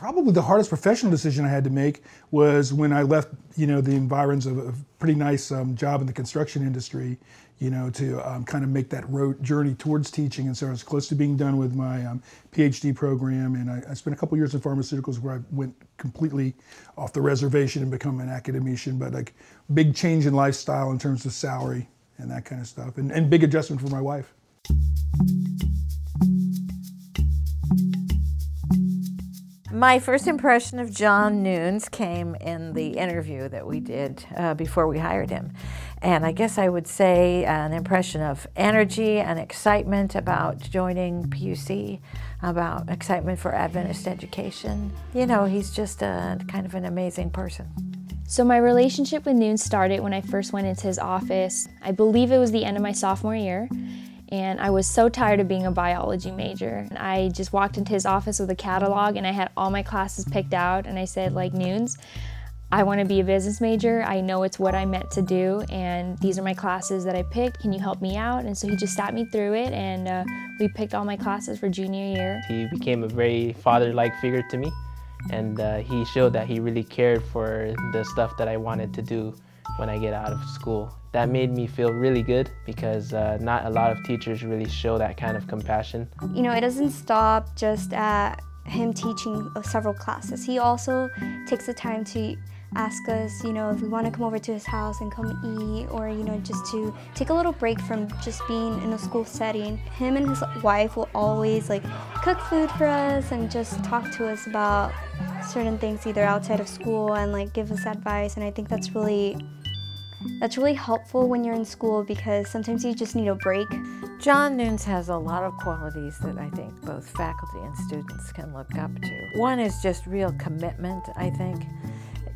Probably the hardest professional decision I had to make was when I left, the environs of a pretty nice job in the construction industry, to kind of make that road journey towards teaching. And so I was close to being done with my PhD program, and I spent a couple years in pharmaceuticals where I went completely off the reservation and become an academician, but like big change in lifestyle in terms of salary and that kind of stuff, and big adjustment for my wife. My first impression of John Nunes came in the interview that we did before we hired him. And I guess I would say an impression of energy and excitement about joining PUC, about excitement for Adventist education. He's just kind of an amazing person. So my relationship with Nunes started when I first went into his office. I believe it was the end of my sophomore year. And I was so tired of being a biology major. And I just walked into his office with a catalog and I had all my classes picked out, and I said, Nunes, I want to be a business major. I know it's what I meant to do, and these are my classes that I picked. Can you help me out? And so he just sat me through it, and we picked all my classes for junior year. He became a very father-like figure to me, and he showed that he really cared for the stuff that I wanted to do when I get out of school. That made me feel really good because not a lot of teachers really show that kind of compassion. It doesn't stop just at him teaching several classes. He also takes the time to ask us, if we want to come over to his house and come eat, or, just to take a little break from just being in a school setting. Him and his wife will always cook food for us and just talk to us about certain things either outside of school and give us advice, and I think that's really helpful when you're in school because sometimes you just need a break. John Nunes has a lot of qualities that I think both faculty and students can look up to. One is just real commitment, I think.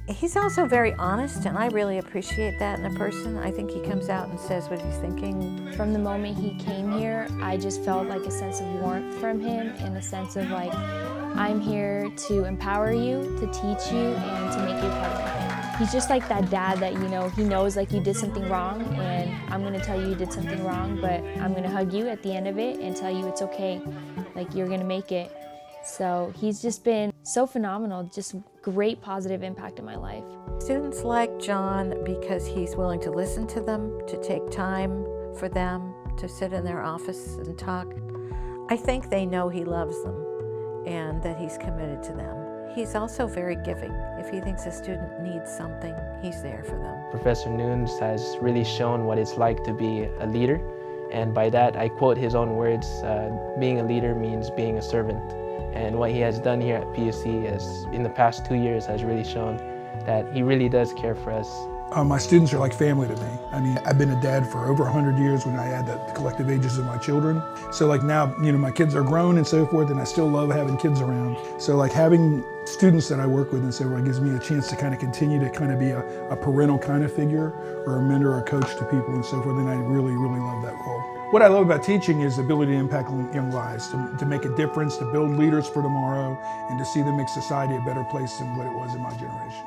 He's also very honest, and I really appreciate that in a person. I think he comes out and says what he's thinking. From the moment he came here, I just felt a sense of warmth from him, and a sense of I'm here to empower you, to teach you, and to make you part of my family. He's just like that dad that, he knows you did something wrong, and I'm gonna tell you did something wrong, but I'm gonna hug you at the end of it and tell you it's okay, you're gonna make it. So he's just been so phenomenal, just great positive impact in my life. Students like John because he's willing to listen to them, to take time for them, to sit in their office and talk. I think they know he loves them and that he's committed to them. He's also very giving. If he thinks a student needs something, he's there for them. Professor Nunes has really shown what it's like to be a leader, and by that I quote his own words, being a leader means being a servant. And what he has done here at PUC in the past 2 years has really shown that he really does care for us. My students are like family to me. I mean, I've been a dad for over 100 years when I add the collective ages of my children. So now, my kids are grown and so forth, and I still love having kids around. So having students that I work with and so forth gives me a chance to kind of continue to kind of be a parental kind of figure or a mentor or a coach to people and so forth, and I really, really love that role. What I love about teaching is the ability to impact young lives, to make a difference, to build leaders for tomorrow, and to see them make society a better place than what it was in my generation.